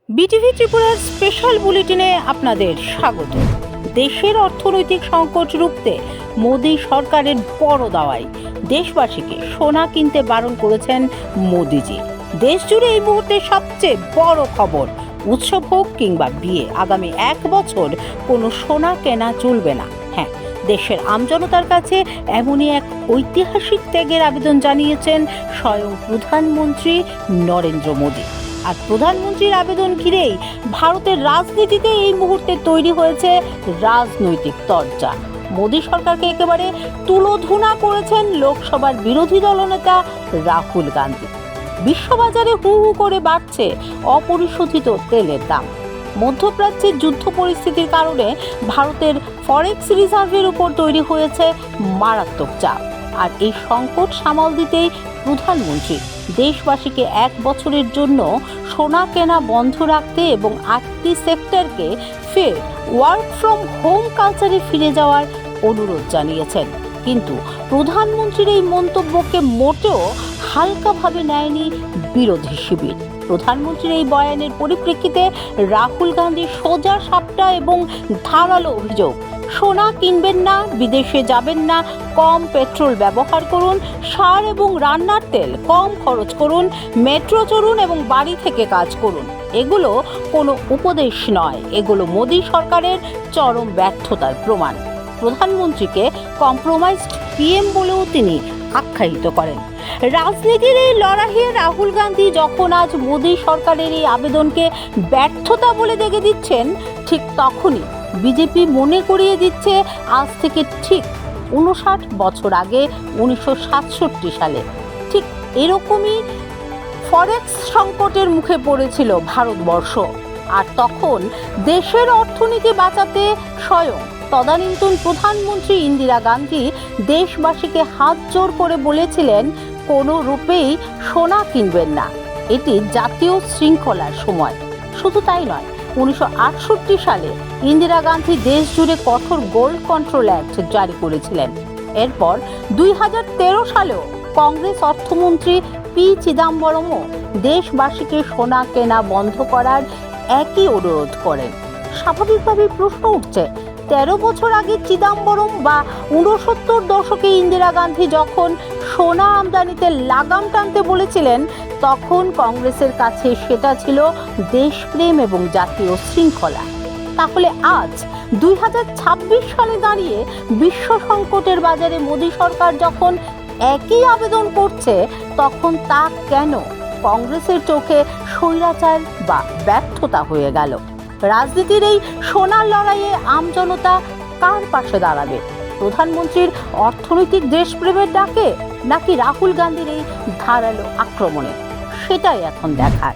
BTV ত্রিপুরার special বুলেটিনে আপনাদের স্বাগত। দেশের অর্থনৈতিক সংকট রুখতে মোদী সরকারের বড় দাওয়াই, দেশবাসীকে সোনা কিনতে বারণ করেছেন মোদীজি। দেশ জুড়ে এই মুহূর্তে সবচেয়ে বড় খবর, উৎসব হোক কিংবা বিয়ে, আগামী 1 বছর কোনো সোনা কেনা চলবে না। হ্যাঁ, দেশের আমজনতার কাছে এমনই এক ঐতিহাসিক ত্যাগের আবেদন জানিয়েছেন স্বয়ং প্রধানমন্ত্রী নরেন্দ্র মোদী। আর প্রধানমন্ত্রীর আবেদন ঘিরেই ভারতের রাজনীতিতে এই মুহূর্তে তৈরি হয়েছে রাজনৈতিক তরজা। মোদী সরকারকে একেবারে তুলোধুনা করেছেন লোকসভার বিরোধী দলনেতা রাহুল গান্ধী। বিশ্ববাজারে হু হু করে বাড়ছে অপরিশোধিত তেলের দাম। মধ্যপ্রাচ্যের যুদ্ধ পরিস্থিতির কারণে ভারতের ফরেক্স রিজার্ভের উপর তৈরি হয়েছে মারাত্মক চাপ। আর এই সংকট সামাল দিতেই প্রধানমন্ত্রী দেশবাসীকে 1 বছরের জন্য সোনা কেনা বন্ধ রাখতে এবং 8টি সেক্টরকে ফের ওয়ার্ক ফ্রম হোম কালচারে ফিরে যাওয়ার অনুরোধ জানিয়েছেন। কিন্তু প্রধানমন্ত্রীর এই মন্তব্যকে মোটেও হালকাভাবে নেয়নি বিরোধী শিবির। প্রধানমন্ত্রীর এই বয়ানের পরিপ্রেক্ষিতে রাহুল গান্ধীর সোজা সাপটা এবং ধারালো অভিযোগ, সোনা কিনবেন না, বিদেশে যাবেন না, কম পেট্রোল ব্যবহার করুন, সার এবং রান্নার তেল কম খরচ করুন, মেট্রো চড়ুন এবং বাড়ি থেকে কাজ করুন। এগুলো কোনো উপদেশ নয়, এগুলো মোদী সরকারের চরম ব্যর্থতার প্রমাণ। প্রধানমন্ত্রীকে কম্প্রোমাইজড পিএম বলেও তিনি আখ্যায়িত করেন। রাজনীতির এই লড়াইয়ে রাহুল গান্ধী যখন আজ মোদী সরকারের এই আবেদনকে ব্যর্থতা বলে দেখে দিচ্ছেন, ঠিক তখনই বিজেপি মনে করিয়ে দিচ্ছে আজ থেকে ঠিক 59 বছর আগে 1967 সালে ঠিক এরকমই ফরেক্স সংকটের মুখে পড়েছিল ভারতবর্ষ। আর তখন দেশের অর্থনীতি বাঁচাতে স্বয়ং তদানীন্তন প্রধানমন্ত্রী ইন্দিরা গান্ধী দেশবাসীকে হাত জোড় করে বলেছিলেন, কোনো রূপেই সোনা কিনবেন না, এটি জাতীয় শৃঙ্খলার সময়। শুধু তাই নয়, 1968 সালে ইন্দিরা গান্ধী দেশ জুড়ে কঠোর গোল্ড কন্ট্রোল অ্যাক্ট জারি করেছিলেন। এরপর 2013 সালেও কংগ্রেস অর্থমন্ত্রী পি চিদাম্বরমও দেশবাসীকে সোনা কেনা বন্ধ করার একই অনুরোধ করেন। স্বাভাবিকভাবেই প্রশ্ন উঠছে, 13 বছর আগে চিদাম্বরম বা 69 দশকে ইন্দিরা গান্ধী যখন সোনা আমদানিতে লাগাম টানতে বলেছিলেন, তখন কংগ্রেসের কাছে সেটা ছিল দেশপ্রেম এবং জাতীয় শৃঙ্খলা। তাহলে আজ 2026 সালে দাঁড়িয়ে বিশ্ব সংকটের বাজারে মোদী সরকার যখন একই আবেদন করছে, তখন তা কেন কংগ্রেসের চোখে স্বৈরাচার বা ব্যর্থতা হয়ে গেল? রাজনীতির এই সোনার লড়াইয়ে আমজনতা কার পাশে দাঁড়াবে? প্রধানমন্ত্রীর অর্থনৈতিক দেশপ্রেমের ডাকে নাকি রাহুল গান্ধীর এই ধারালো আক্রমণে? সেটাই এখন দেখার।